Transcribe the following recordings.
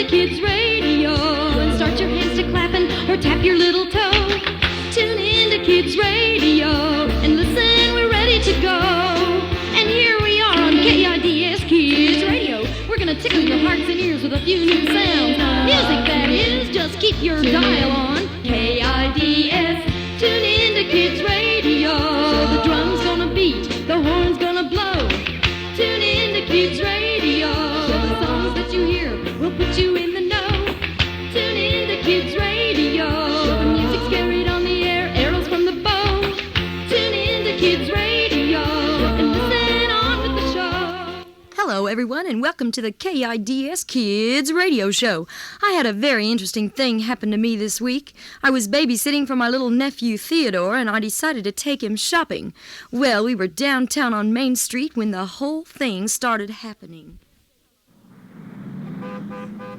into Kids Radio and start your hands to clapping or tap your little toe. Tune into Kids Radio and listen, we're ready to go. And here we are on KIDS Kids Radio. We're gonna tickle your hearts and ears with a few new sounds. Music, that is, just keep your dial on. KIDS, tune into Kids Radio. The drum's gonna beat, the horn's gonna blow. Tune into Kids Radio. The songs that you hear will put you in the know. Tune into Kids Radio. The music's carried on the air, arrows from the bow. Tune into Kids Radio and listen on with the show. Hello, everyone, and welcome to the KIDS Kids Radio Show. I had a very interesting thing happen to me this week. I was babysitting for my little nephew, Theodore, and I decided to take him shopping. Well, we were downtown on Main Street when the whole thing started happening.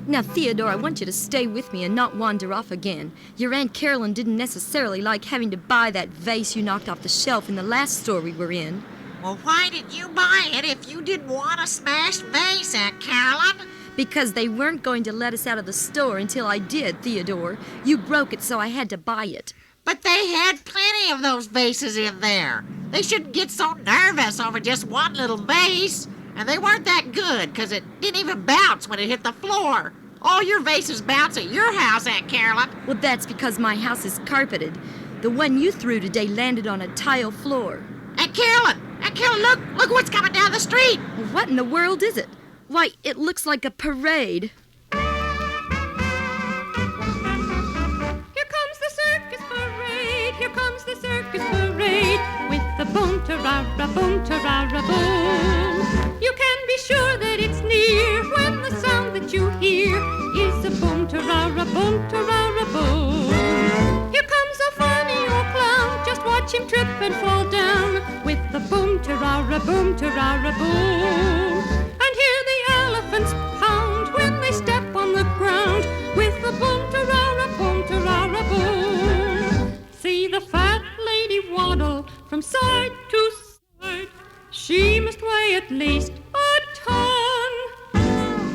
Now, Theodore, I want you to stay with me and not wander off again. Your Aunt Carolyn didn't necessarily like having to buy that vase you knocked off the shelf in the last store we were in. Well, why did you buy it if you didn't want a smashed vase, Aunt Carolyn? Because they weren't going to let us out of the store until I did, Theodore. You broke it, so I had to buy it. But they had plenty of those vases in there. They shouldn't get so nervous over just one little vase. And they weren't that good, because it didn't even bounce when it hit the floor. All your vases bounce at your house, Aunt Carolyn. Well, that's because my house is carpeted. The one you threw today landed on a tile floor. Aunt Carolyn, look what's coming down the street. What in the world is it? Why, it looks like a parade. Here comes the circus parade, here comes the circus parade, with the boom-ta-ra-ra, boom-ta-ra-ra, boom. You can be sure that it's near when the sound that you hear is a boom-ta-ra-ra, boom-ta-ra-ra, boom. Here comes a funny old clown, just watch him trip and fall down, with the boom-ta-ra-ra, boom-ta-ra-ra, boom. And hear the elephants pound when they step on the ground, with the boom-ta-ra-ra, boom-ta-ra-ra, boom. See the fat lady waddle from side to side. She must weigh at least a ton.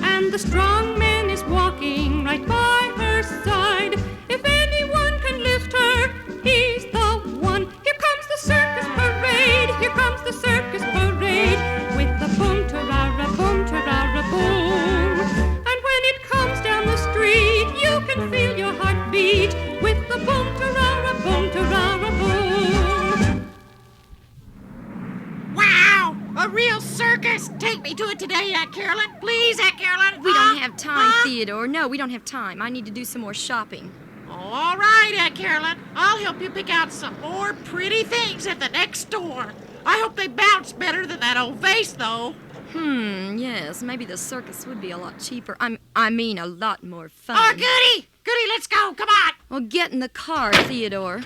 And the strong man is walking right by her side. If anyone can lift her, he's the one. Here comes the circus parade, here comes the circus parade, with the boom-ta-ra-ra, boom-ta-ra-ra, boom. And when it comes down the street, you can feel your heart beat, with the boom-ta-ra-ra, boom-ta-ra-ra, boom. Wow, a real circus. Take me to it today, Aunt Carolyn. Please, Aunt Carolyn. We don't have time, Theodore. No, we don't have time. I need to do some more shopping. All right, Aunt Carolyn. I'll help you pick out some more pretty things at the next store. I hope they bounce better than that old vase, though. Yes, maybe the circus would be a lot cheaper. I mean, a lot more fun. Oh, goody! Goody, let's go. Come on. Well, get in the car, Theodore.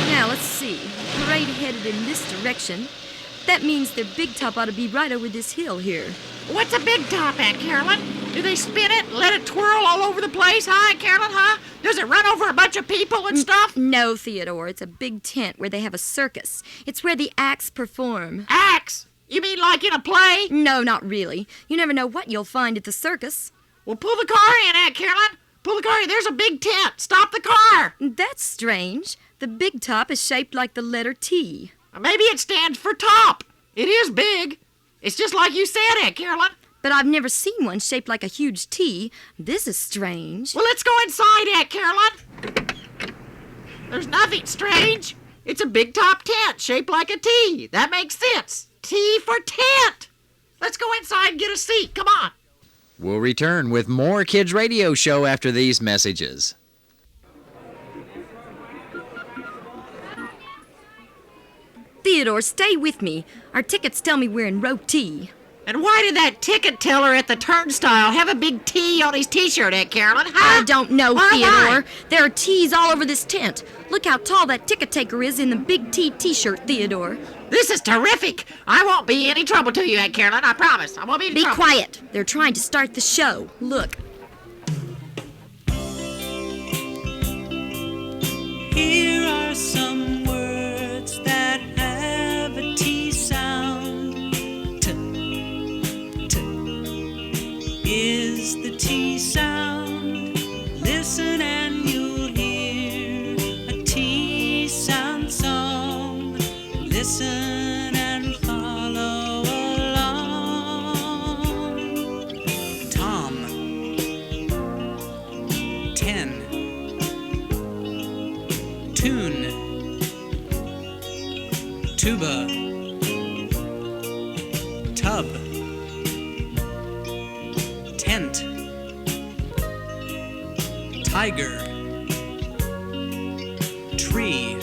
Now, let's see. The parade headed in this direction. That means their big top ought to be right over this hill here. What's a big top, Aunt Carolyn? Do they spin it and let it twirl all over the place, huh, Aunt Carolyn, huh? Does it run over a bunch of people and stuff? No, Theodore. It's a big tent where they have a circus. It's where the acts perform. Acts? You mean like in a play? No, not really. You never know what you'll find at the circus. Well, pull the car in, Aunt Carolyn. Pull the car in. There's a big tent. Stop the car. That's strange. The big top is shaped like the letter T. Maybe it stands for top. It is big. It's just like you said, Aunt Carolyn. But I've never seen one shaped like a huge T. This is strange. Well, let's go inside, Aunt Carolyn. There's nothing strange. It's a big top tent shaped like a T. That makes sense. T for tent. Let's go inside and get a seat. Come on. We'll return with more Kids Radio Show after these messages. Theodore, stay with me. Our tickets tell me we're in row T. And why did that ticket teller at the turnstile have a big T on his T-shirt, Aunt Carolyn, huh? I don't know, Why? Theodore. There are T's all over this tent. Look how tall that ticket taker is in the big T T-shirt, Theodore. This is terrific. I won't be any trouble to you, Aunt Carolyn. I promise. I won't be any Be trouble. quiet. They're trying to start the show. Look. Here are some words that have a T sound. T, t. Is is the T sound. Listen and you'll hear a T sound song. Listen and follow along. Tom, 10. Tune, tuba, tub, tent, tiger, tree.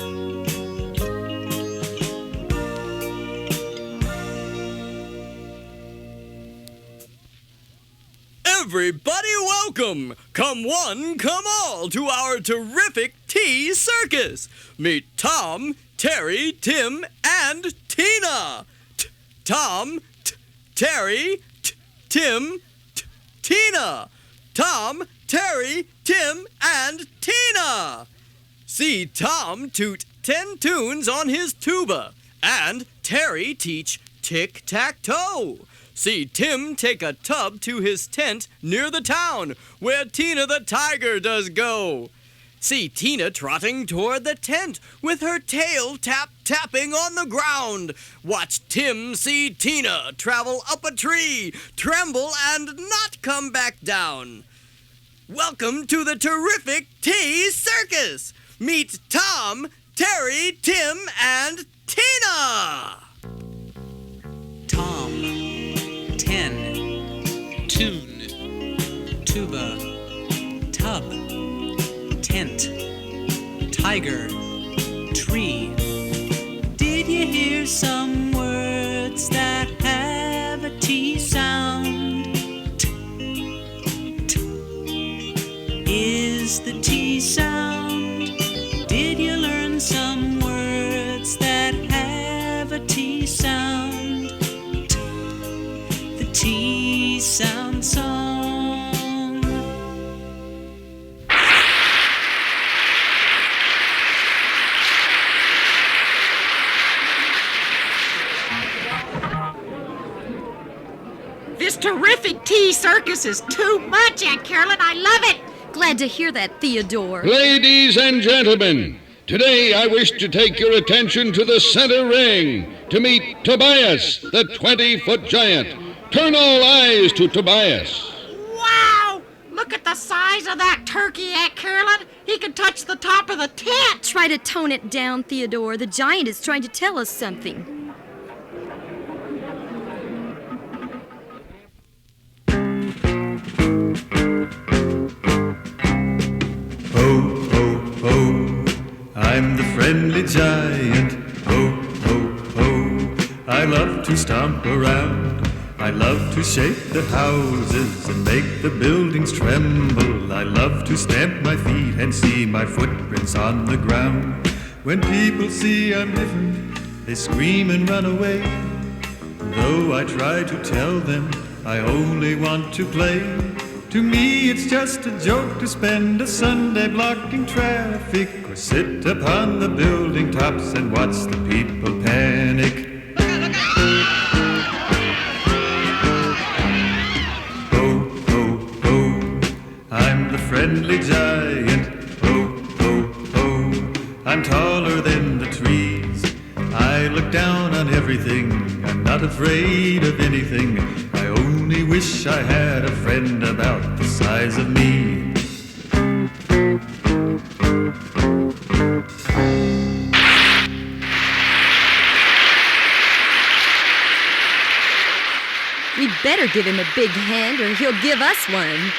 Everybody welcome! Come one, come all to our terrific Tea Circus! Meet Tom, Terry, Tim, and Tina! Tom, Terry, Tim, Tina! Tom, Terry, Tim, and Tina! See Tom toot 10 tunes on his tuba, and Terry teach tic-tac-toe. See Tim take a tub to his tent near the town, where Tina the tiger does go. See Tina trotting toward the tent, with her tail tapping on the ground. Watch Tim see Tina travel up a tree, tremble, and not come back down. Welcome to the terrific Tea Circus! Meet Tom, Terry, Tim, and Tina! Tom, 10. Tune, tuba, tub, tent, tiger, tree. Did you hear some words that have a T sound? T, t, is the T sound? Did you learn some words that have a T sound? T, the T sound song. This terrific Tea Circus is too much, Aunt Carolyn. I love it. Glad to hear that, Theodore. Ladies and gentlemen, today I wish to take your attention to the center ring to meet Tobias, the 20-foot giant. Turn all eyes to Tobias. Wow! Look at the size of that turkey, Aunt Carolyn. He can touch the top of the tent. Try to tone it down, Theodore. The giant is trying to tell us something. Ho, ho, ho, I'm the friendly giant. Ho, ho, ho, I love to stomp around. I love to shake the houses and make the buildings tremble. I love to stamp my feet and see my footprints on the ground. When people see I'm different, they scream and run away. Though I try to tell them I only want to play. To me it's just a joke to spend a Sunday blocking traffic or sit upon the building tops and watch the people panic. Ho, ho, ho, I'm the friendly giant. Ho, ho, ho, I'm taller than the trees. I look down on everything. I'm not afraid of anything. I only wish I had a friend about the size of me. We'd better give him a big hand or he'll give us one.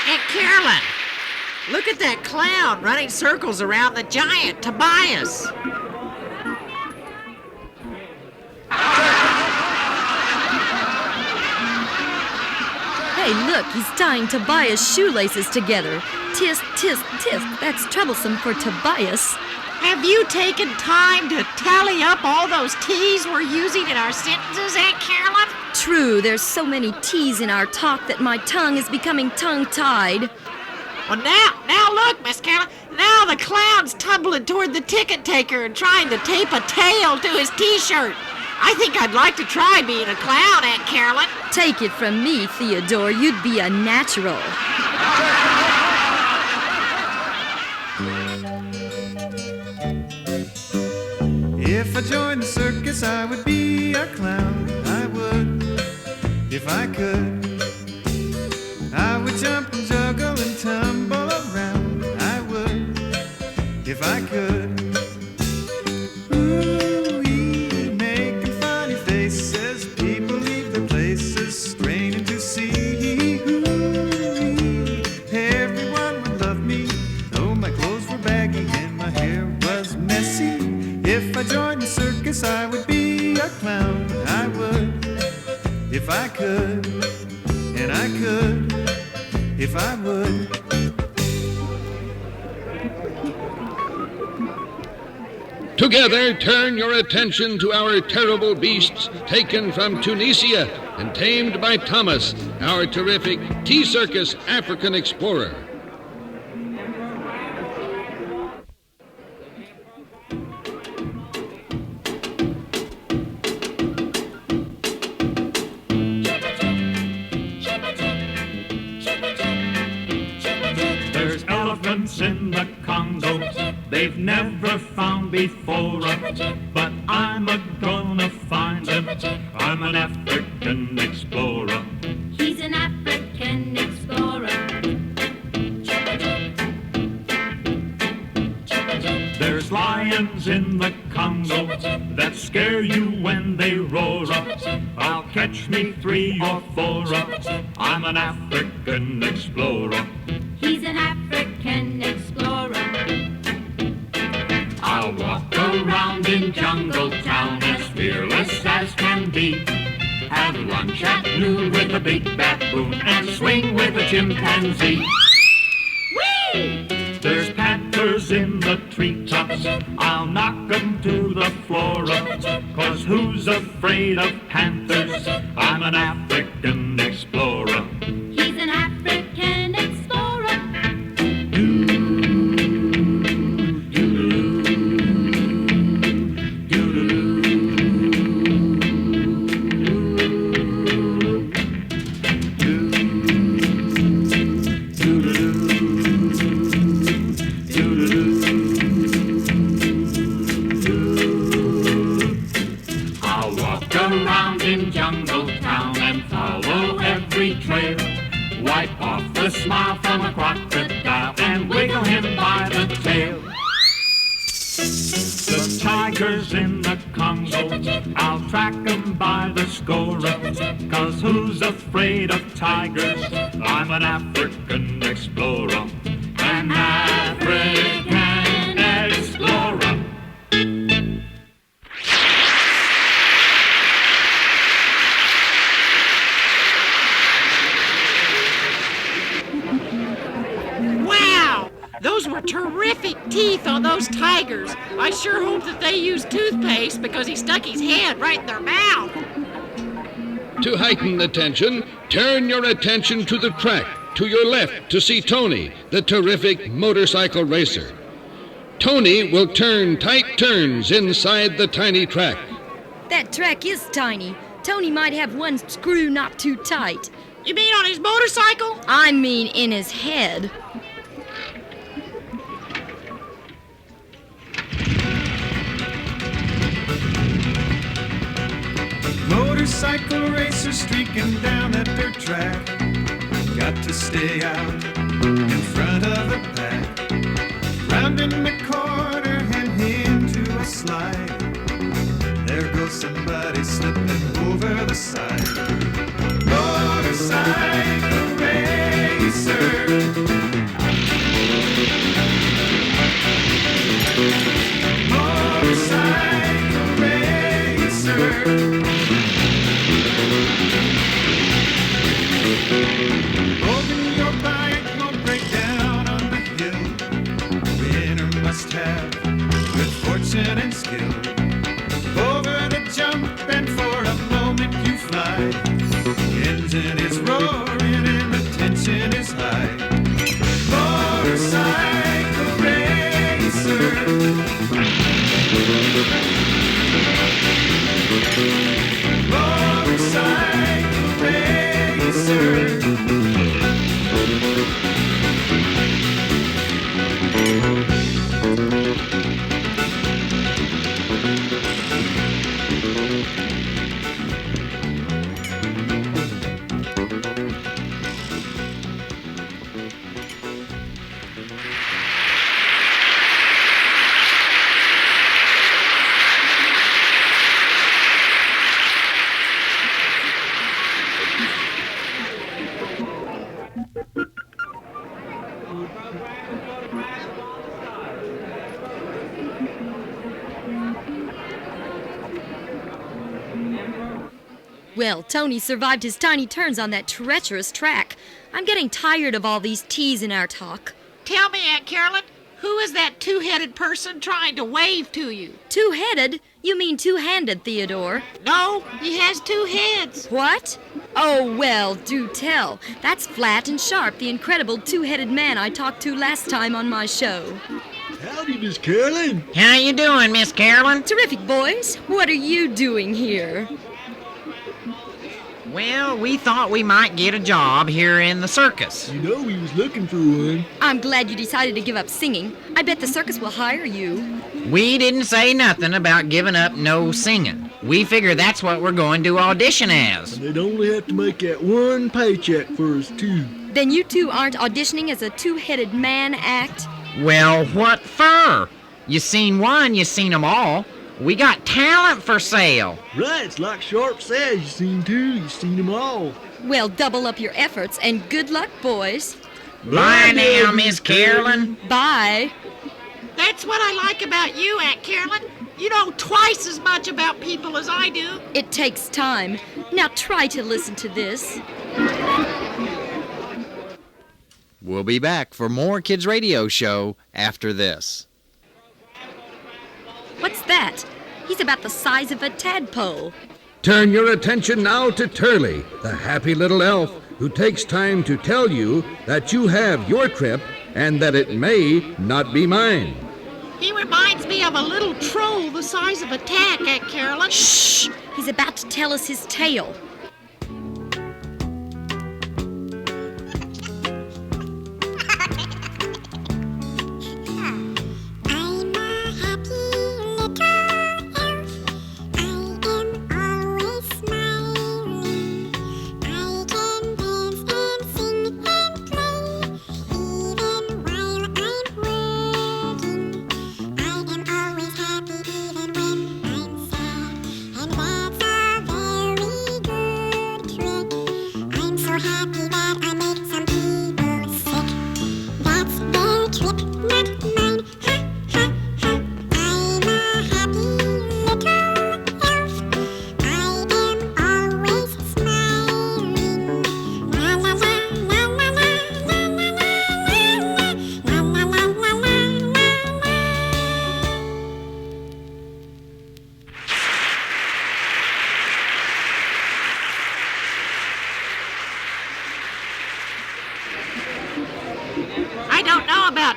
Aunt Carolyn, look at that clown running circles around the giant, Tobias. Hey, look, he's tying Tobias' shoelaces together. Tisk, tisk, tisk. That's troublesome for Tobias. Have you taken time to tally up all those T's we're using in our sentences, Aunt Carolyn? True, there's so many T's in our talk that my tongue is becoming tongue-tied. Well, now look, Miss Carolyn. Now the clown's tumbling toward the ticket taker and trying to tape a tail to his T-shirt. I think I'd like to try being a clown, Aunt Carolyn. Take it from me, Theodore, you'd be a natural. If I joined the circus, I would be a clown. I would, if I could. I would jump and juggle and tumble around. I would, if I could. Ooh-wee, making funny faces. People leave their places, straining to see. Ooh-wee, everyone would love me, though my clothes were baggy and my hair was messy. If I joined the circus, I would be a clown. I would, if I could, and I could, if I would. Together, turn your attention to our terrible beasts taken from Tunisia and tamed by Thomas, our terrific T-Circus African explorer. There's elephants in the Congo they've never found before, but I'm a-gonna find them. I'm an African explorer. He's an African explorer. There's lions in the Congo that scare you when they roar. I'll catch me 3 or 4. I'm an African explorer. He's an African explorer. I'll walk around in Jungle Town as fearless as can be. Have lunch at noon with a big baboon and swing with a chimpanzee. Whee! There's panthers in the treetops, I'll knock 'em to the floor. 'Cause who's afraid of panthers? I'm an African explorer. He's an African explorer. I'll walk around in Jungle Town and follow every trail. Wipe off the smile from a crocodile and wiggle him by the tail. The tigers in the Congo, I'll track 'em by the score. 'Cause who's afraid of tigers? I'm an African explorer. An African explorer. Wow! Those were terrific teeth on those tigers. I sure hope that they used toothpaste because he stuck his head right in their mouth. To heighten the tension, turn your attention to the track to your left to see Tony, the terrific motorcycle racer. Tony will turn tight turns inside the tiny track. That track is tiny. Tony might have one screw not too tight. You mean on his motorcycle? I mean in his head. Motorcycle racer streaking down that dirt track. Got to stay out in front of the pack. Rounding the corner and into a slide. There goes somebody slipping over the side. Motorcycle racer. Motorcycle racer. Holding your bike won't break down on the hill. Winner must have good fortune and skill. Over the jump and for a moment you fly. Engine is roaring and the tension is high. Well, Tony survived his tiny turns on that treacherous track. I'm getting tired of all these T's in our talk. Tell me, Aunt Carolyn, who is that two-headed person trying to wave to you? Two-headed? You mean two-handed, Theodore. No, he has two heads. What? Oh, well, do tell. That's Flat and Sharp, the incredible two-headed man I talked to last time on my show. Howdy, Miss Carolyn. How you doing, Miss Carolyn? Terrific, boys. What are you doing here? Well, we thought we might get a job here in the circus. You know we was looking for one. I'm glad you decided to give up singing. I bet the circus will hire you. We didn't say nothing about giving up no singing. We figure that's what we're going to audition as. And they'd only have to make that one paycheck for us, too. Then you two aren't auditioning as a two-headed man act? Well, what for? You seen one, you seen 'em all. We got talent for sale. Right, it's like Sharp says. You seen two, you seen them all. Well, double up your efforts, and good luck, boys. Bye now, Miss Carolyn. Bye. That's what I like about you, Aunt Carolyn. You know twice as much about people as I do. It takes time. Now try to listen to this. We'll be back for more Kids Radio Show after this. What's that? He's about the size of a tadpole. Turn your attention now to Turley, the happy little elf who takes time to tell you that you have your trip and that it may not be mine. He reminds me of a little troll the size of a tack, Aunt Carolyn. Shh! He's about to tell us his tale.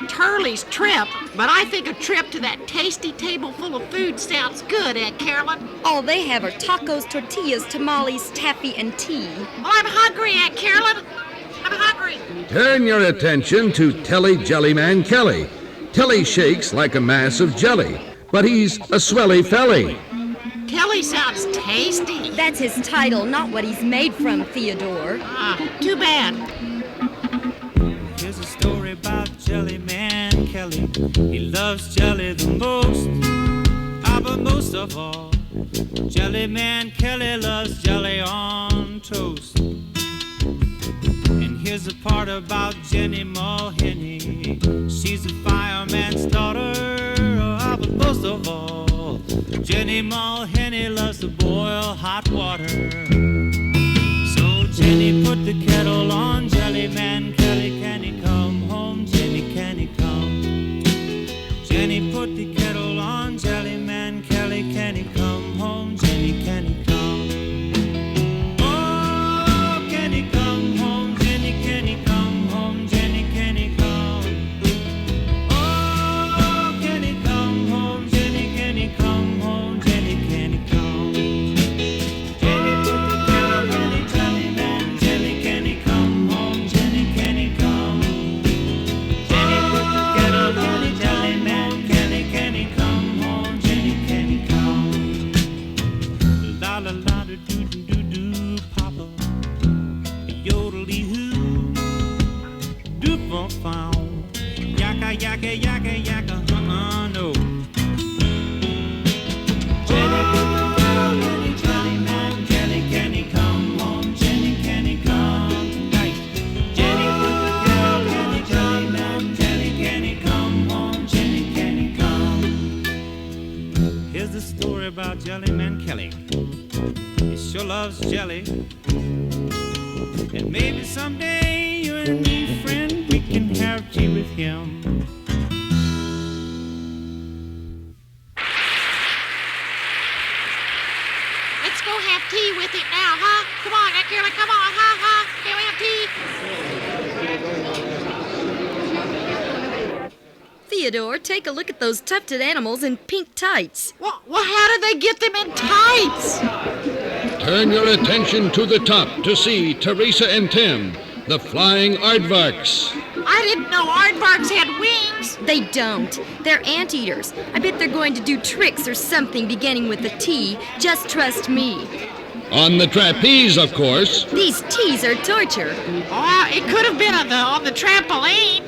Turley's trip, but I think a trip to that tasty table full of food sounds good, Aunt Carolyn. All they have are tacos, tortillas, tamales, taffy, and tea. Well, I'm hungry, Aunt Carolyn. I'm hungry. Turn your attention to Telly Jellyman Kelly. Telly shakes like a mass of jelly, but he's a swelly felly. Telly sounds tasty. That's his title, not what he's made from, Theodore. Too bad. Here's a story about Jellyman Kelly. He loves jelly the most. But most of all, Jellyman Kelly loves jelly on toast. And here's a part about Jenny Mulhenny. She's a fireman's daughter. But most of all, Jenny Mulhenny loves to boil hot water. So Jenny put the kettle on. Jellyman Kelly, can he come home? Jenny, can he come? Jenny put the kettle on. Jellyman Kelly, can he come home? Jenny, can he come? Oh, can he come home? Jenny, can he come home? Jenny, can he come? Oh, can he come home? Jenny, can he come home? Jenny, can he come? Jenny put the kettle on. Jellyman Jelly, can he come home? Jenny, can he come? Jenny put the kettle on. Jellyman Kelly, can he come home? Jenny, can he come? La la la do do do do papa, yodelly hoo, doop on found, yaka yaka yaka yaka, no. Jenny put the kettle on. Jellyman Jelly, can he come home? Jenny, can he come? Right. Jenny Jellyman Kelly. He sure loves jelly. And maybe someday you and me, friend, we can have tea with him. Let's go have tea with him now, huh? Come on, Aunt Carolyn, come on, huh? Can we have tea? Theodore, take a look at those tufted animals in pink tights. Well, how did they get them in tights? Turn your attention to the top to see Teresa and Tim, the flying aardvarks. I didn't know aardvarks had wings. They don't. They're anteaters. I bet they're going to do tricks or something beginning with a T. Just trust me. On the trapeze, of course. These T's are torture. Oh, it could have been on the trampoline.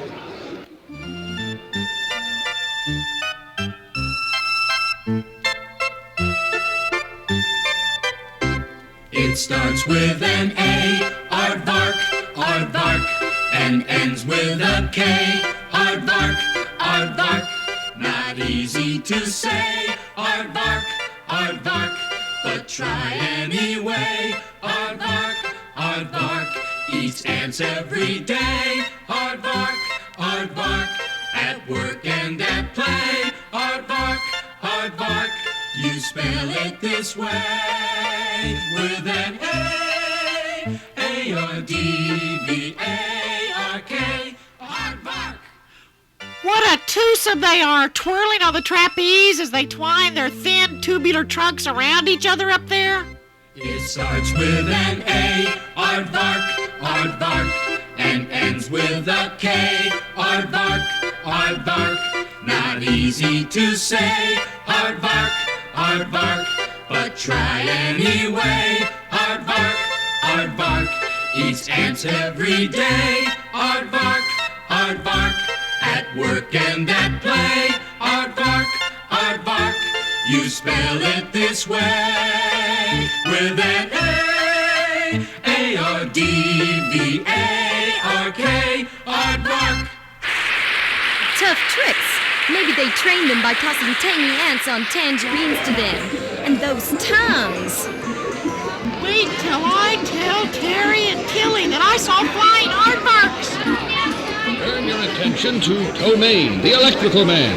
It starts with an A, aardvark, aardvark, and ends with a K, aardvark, aardvark. Not easy to say, aardvark, aardvark, but try anyway, aardvark, aardvark. Eats ants every day, aardvark, aardvark, at work and at play, aardvark, aardvark. You spell it this way, with an A, A-R-D-V-A-R-K, aardvark. What a twosome they are, twirling on the trapeze as they twine their thin tubular trunks around each other up there. It starts with an A, aardvark, aardvark, and ends with a K, aardvark, aardvark. Not easy to say, aardvark, aardvark, but try anyway, aardvark, aardvark. Eats ants every day, aardvark, aardvark, at work and at play, aardvark, aardvark. You spell it this way, with an A, A-R-D-V-A-R-K, aardvark. Tough tricks. Maybe they trained them by tossing tangy ants on tangerines to them. And those tongues. Wait till I tell Terry and Tilly that I saw flying aardvarks. Turn your attention to Tomaine, the electrical man.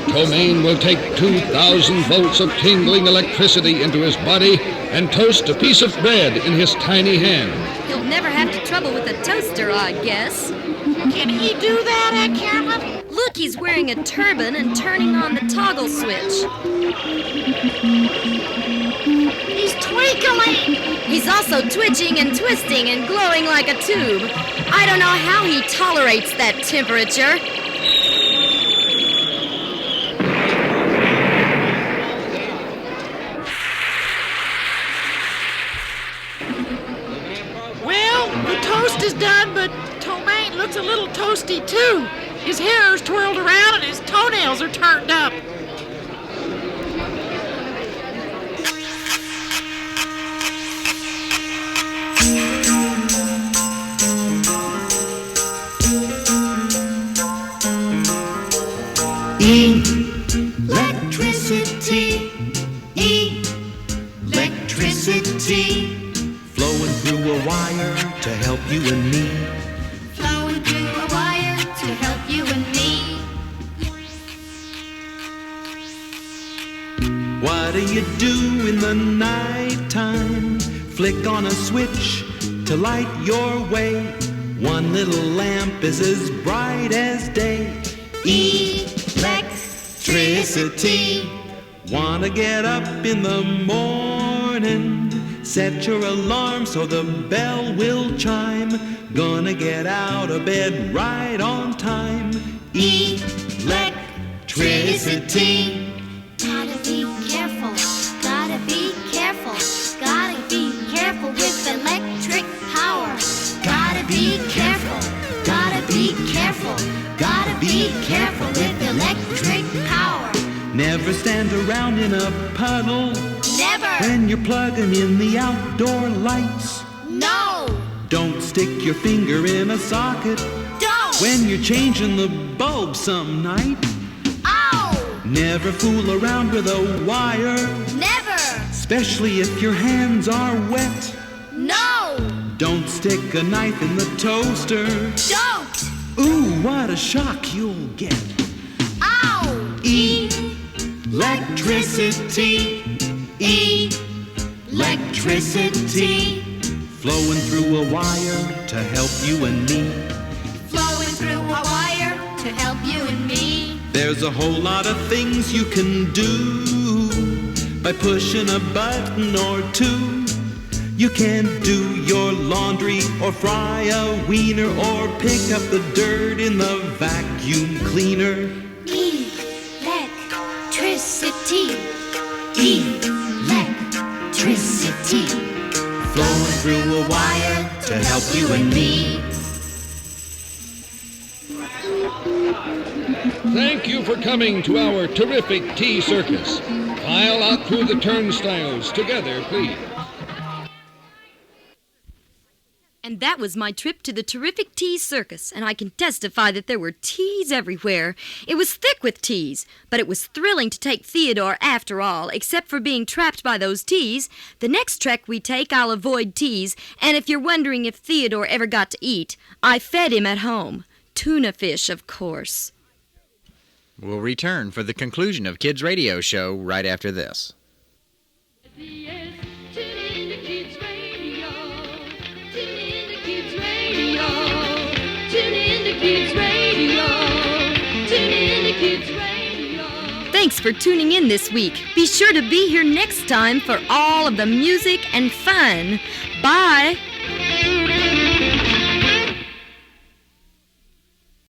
Tomaine will take 2,000 volts of tingling electricity into his body and toast a piece of bread in his tiny hand. He'll never have to trouble with a toaster, I guess. Can he do that, Aunt Carolyn? Look, he's wearing a turban and turning on the toggle switch. He's twinkling. He's also twitching and twisting and glowing like a tube. I don't know how he tolerates that temperature. Well, the toast is done, but Tomaine looks a little toasty, too. His hair is twirled around and his toenails are turned up. Electricity, electricity, flowing through a wire to help you and me. Flowing through a wire to help you and me. What do you do in the nighttime? Flick on a switch to light your way. One little lamp is as bright as day. Electricity. Wanna get up in the morning? Set your alarm so the bell will chime. Gonna get out of bed right on time. Electricity. Gotta be careful, gotta be careful, gotta be careful with electric power. Gotta be careful, gotta be careful, gotta be careful with electric power. Never stand around in a puddle. Never. When you're plugging in the outdoor lights. No. Don't stick your finger in a socket. Don't. When you're changing the bulb some night. Ow. Never fool around with a wire. Never. especially if your hands are wet. No! Don't stick a knife in the toaster. Don't! Ooh, what a shock you'll get. Ow! Electricity. Electricity. Flowing through a wire to help you and me. Flowing through a wire to help you and me. There's a whole lot of things you can do by pushing a button or two. You can do your laundry or fry a wiener or pick up the dirt in the vacuum cleaner. Electricity. Electricity. Flowing through a wire to help you and me. Thank you for coming to our terrific tea circus. File out through the turnstiles together, please. And that was my trip to the terrific tea circus, and I can testify that there were teas everywhere. It was thick with teas, but it was thrilling to take Theodore after all, except for being trapped by those teas. The next trek we take, I'll avoid teas, and if you're wondering if Theodore ever got to eat, I fed him at home. Tuna fish, of course. We'll return for the conclusion of Kids Radio Show right after this. Thanks for tuning in this week. Be sure to be here next time for all of the music and fun. Bye.